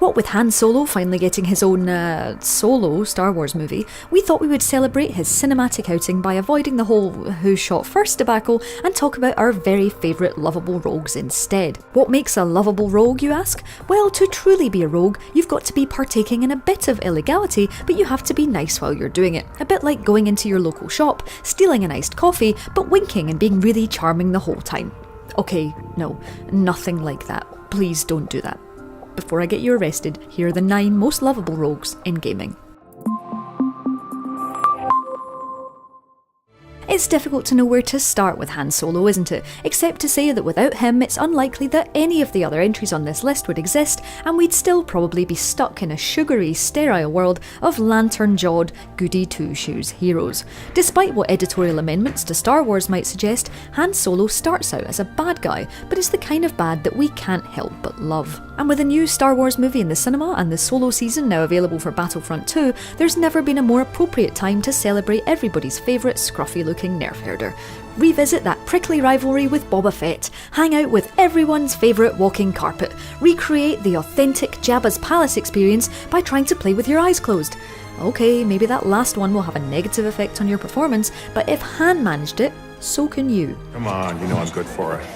What with Han Solo finally getting his own, solo Star Wars movie, we thought we would celebrate his cinematic outing by avoiding the whole who shot first debacle and talk about our very favourite lovable rogues instead. What makes a lovable rogue, you ask? Well, to truly be a rogue, you've got to be partaking in a bit of illegality, but you have to be nice while you're doing it. A bit like going into your local shop, stealing an iced coffee, but winking and being really charming the whole time. Okay, no, nothing like that. Please don't do that. Before I get you arrested, here are the 9 most lovable rogues in gaming. It's difficult to know where to start with Han Solo, isn't it? Except to say that without him, it's unlikely that any of the other entries on this list would exist, and we'd still probably be stuck in a sugary, sterile world of lantern-jawed, goody-two-shoes heroes. Despite what editorial amendments to Star Wars might suggest, Han Solo starts out as a bad guy, but it's the kind of bad that we can't help but love. And with a new Star Wars movie in the cinema and the Solo season now available for Battlefront 2, there's never been a more appropriate time to celebrate everybody's favourite scruffy-looking nerf herder. Revisit that prickly rivalry with Boba Fett, hang out with everyone's favourite walking carpet, recreate the authentic Jabba's Palace experience by trying to play with your eyes closed. Okay, maybe that last one will have a negative effect on your performance, but if Han managed it, so can you. Come on, you know I'm good for it.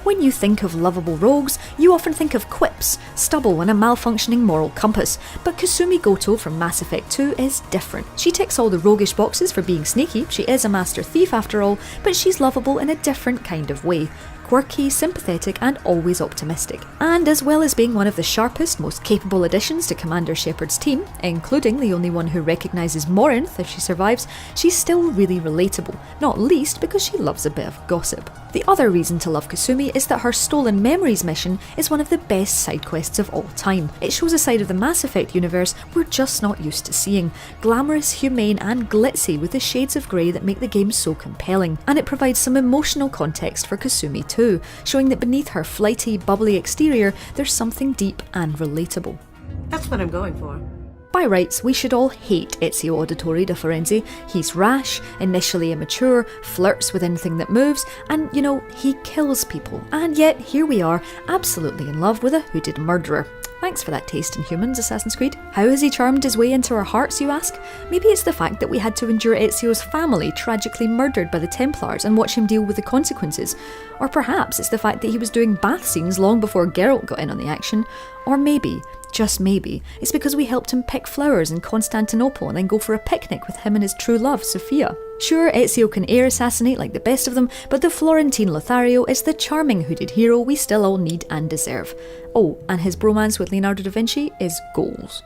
When you think of lovable rogues, you often think of quips, stubble and a malfunctioning moral compass, but Kasumi Goto from Mass Effect 2 is different. She ticks all the roguish boxes for being sneaky, she is a master thief after all, but she's lovable in a different kind of way. Quirky, sympathetic and always optimistic. And as well as being one of the sharpest, most capable additions to Commander Shepard's team, including the only one who recognises Morinth if she survives, she's still really relatable, not least because she loves a bit of gossip. The other reason to love Kasumi is that her Stolen Memories mission is one of the best side quests of all time. It shows a side of the Mass Effect universe we're just not used to seeing. Glamorous, humane and glitzy with the shades of grey that make the game so compelling. And it provides some emotional context for Kasumi too, showing that beneath her flighty, bubbly exterior there's something deep and relatable. That's what I'm going for. By rights, we should all hate Ezio Auditore de Firenze. He's rash, initially immature, flirts with anything that moves, and, you know, he kills people. And yet, here we are, absolutely in love with a hooded murderer. Thanks for that taste in humans, Assassin's Creed. How has he charmed his way into our hearts, you ask? Maybe it's the fact that we had to endure Ezio's family tragically murdered by the Templars and watch him deal with the consequences. Or perhaps it's the fact that he was doing bath scenes long before Garrett got in on the action. Or maybe, just maybe, it's because we helped him pick flowers in Constantinople and then go for a picnic with him and his true love, Sophia. Sure, Ezio can air assassinate like the best of them, but the Florentine Lothario is the charming hooded hero we still all need and deserve. Oh, and his bromance with Leonardo da Vinci is goals.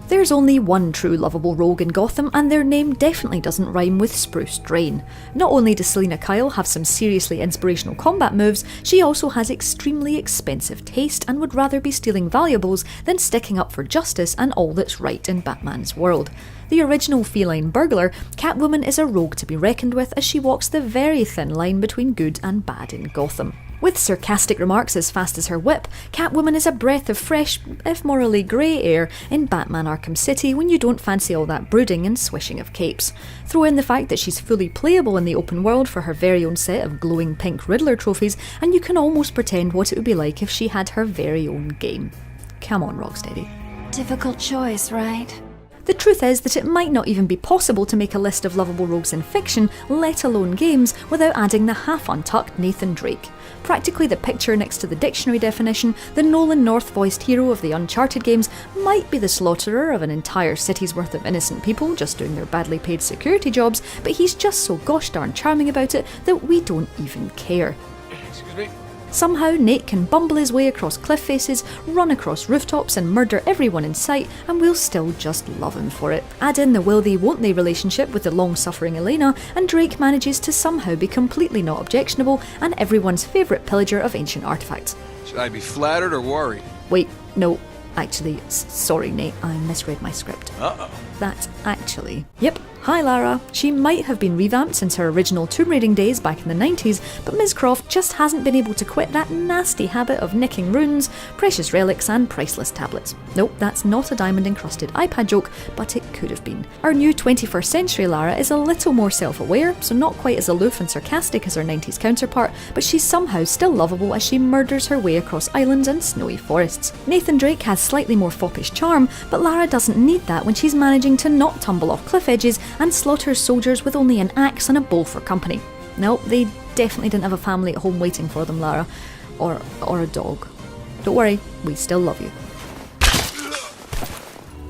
There's only one true lovable rogue in Gotham, and their name definitely doesn't rhyme with Spruce Drain. Not only does Selena Kyle have some seriously inspirational combat moves, she also has extremely expensive taste and would rather be stealing valuables than sticking up for justice and all that's right in Batman's world. The original feline burglar, Catwoman is a rogue to be reckoned with as she walks the very thin line between good and bad in Gotham. With sarcastic remarks as fast as her whip, Catwoman is a breath of fresh, if morally grey air in Batman Arkham City when you don't fancy all that brooding and swishing of capes. Throw in the fact that she's fully playable in the open world for her very own set of glowing pink Riddler trophies, and you can almost pretend what it would be like if she had her very own game. Come on, Rocksteady. Difficult choice, right? The truth is that it might not even be possible to make a list of lovable rogues in fiction, let alone games, without adding the half-untucked Nathan Drake. Practically the picture next to the dictionary definition, the Nolan North-voiced hero of the Uncharted games might be the slaughterer of an entire city's worth of innocent people just doing their badly paid security jobs, but he's just so gosh darn charming about it that we don't even care. Excuse me? Somehow Nate can bumble his way across cliff faces, run across rooftops and murder everyone in sight, and we'll still just love him for it. Add in the will-they-won't-they relationship with the long-suffering Elena, and Drake manages to somehow be completely not objectionable and everyone's favourite pillager of ancient artefacts. Should I be flattered or worried? Wait, no, actually, sorry Nate, I misread my script. Uh-oh. That's actually. Yep, hi Lara. She might have been revamped since her original Tomb Raiding days back in the 90s, but Ms. Croft just hasn't been able to quit that nasty habit of nicking runes, precious relics and priceless tablets. Nope, that's not a diamond encrusted iPad joke, but it could have been. Our new 21st century Lara is a little more self-aware, so not quite as aloof and sarcastic as her 90s counterpart, but she's somehow still lovable as she murders her way across islands and snowy forests. Nathan Drake has slightly more foppish charm, but Lara doesn't need that when she's managing to not tumble off cliff edges and slaughters soldiers with only an axe and a bowl for company. Nope, they definitely didn't have a family at home waiting for them, Lara. Or a dog. Don't worry, we still love you.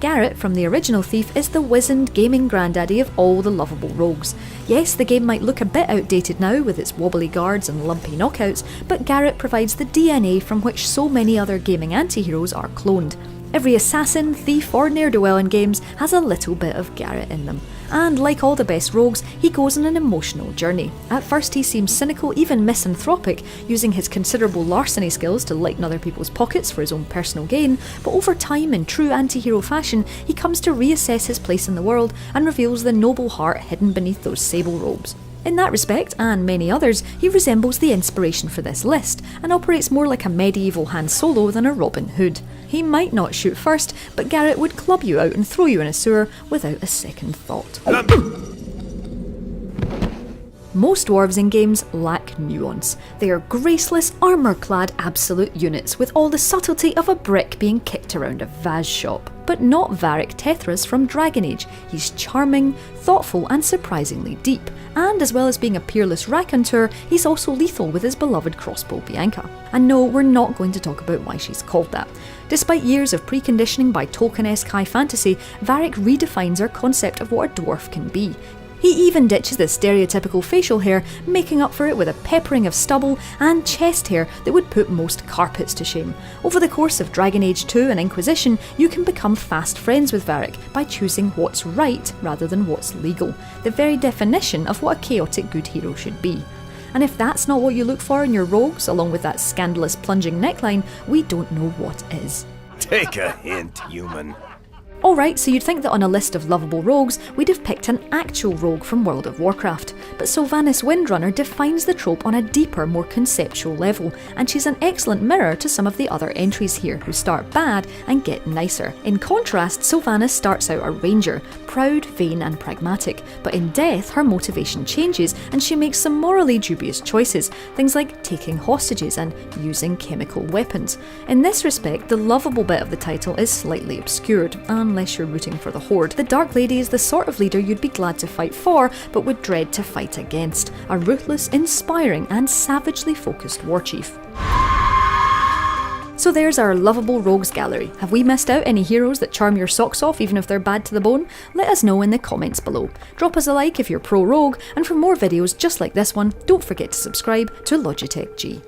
Garrett from the original Thief is the wizened gaming granddaddy of all the lovable rogues. Yes, the game might look a bit outdated now with its wobbly guards and lumpy knockouts, but Garrett provides the DNA from which so many other gaming anti-heroes are cloned. Every assassin, thief or ne'er-do-well in games has a little bit of Garrett in them. And like all the best rogues, he goes on an emotional journey. At first he seems cynical, even misanthropic, using his considerable larceny skills to lighten other people's pockets for his own personal gain, but over time, in true anti-hero fashion, he comes to reassess his place in the world and reveals the noble heart hidden beneath those sable robes. In that respect, and many others, he resembles the inspiration for this list, and operates more like a medieval Han Solo than a Robin Hood. He might not shoot first, but Garrett would club you out and throw you in a sewer without a second thought. Most dwarves in games lack nuance. They are graceless, armour-clad absolute units with all the subtlety of a brick being kicked around a vase shop. But not Varric Tethras from Dragon Age. He's charming, thoughtful and surprisingly deep. And as well as being a peerless raconteur, he's also lethal with his beloved crossbow Bianca. And no, we're not going to talk about why she's called that. Despite years of preconditioning by Tolkien-esque high fantasy, Varric redefines our concept of what a dwarf can be. He even ditches the stereotypical facial hair, making up for it with a peppering of stubble and chest hair that would put most carpets to shame. Over the course of Dragon Age 2 and Inquisition, you can become fast friends with Varric by choosing what's right rather than what's legal, the very definition of what a chaotic good hero should be. And if that's not what you look for in your rogues, along with that scandalous plunging neckline, we don't know what is. Take a hint, human. Alright, so you'd think that on a list of lovable rogues, we'd have picked an actual rogue from World of Warcraft. But Sylvanas Windrunner defines the trope on a deeper, more conceptual level, and she's an excellent mirror to some of the other entries here, who start bad and get nicer. In contrast, Sylvanas starts out a ranger, proud, vain and pragmatic, but in death her motivation changes and she makes some morally dubious choices, things like taking hostages and using chemical weapons. In this respect, the lovable bit of the title is slightly obscured, unless you're rooting for the Horde. The Dark Lady is the sort of leader you'd be glad to fight for, but would dread to fight against. A ruthless, inspiring and savagely focused war chief. So there's our lovable rogues gallery. Have we missed out any heroes that charm your socks off even if they're bad to the bone? Let us know in the comments below. Drop us a like if you're pro rogue, and for more videos just like this one, don't forget to subscribe to Logitech G.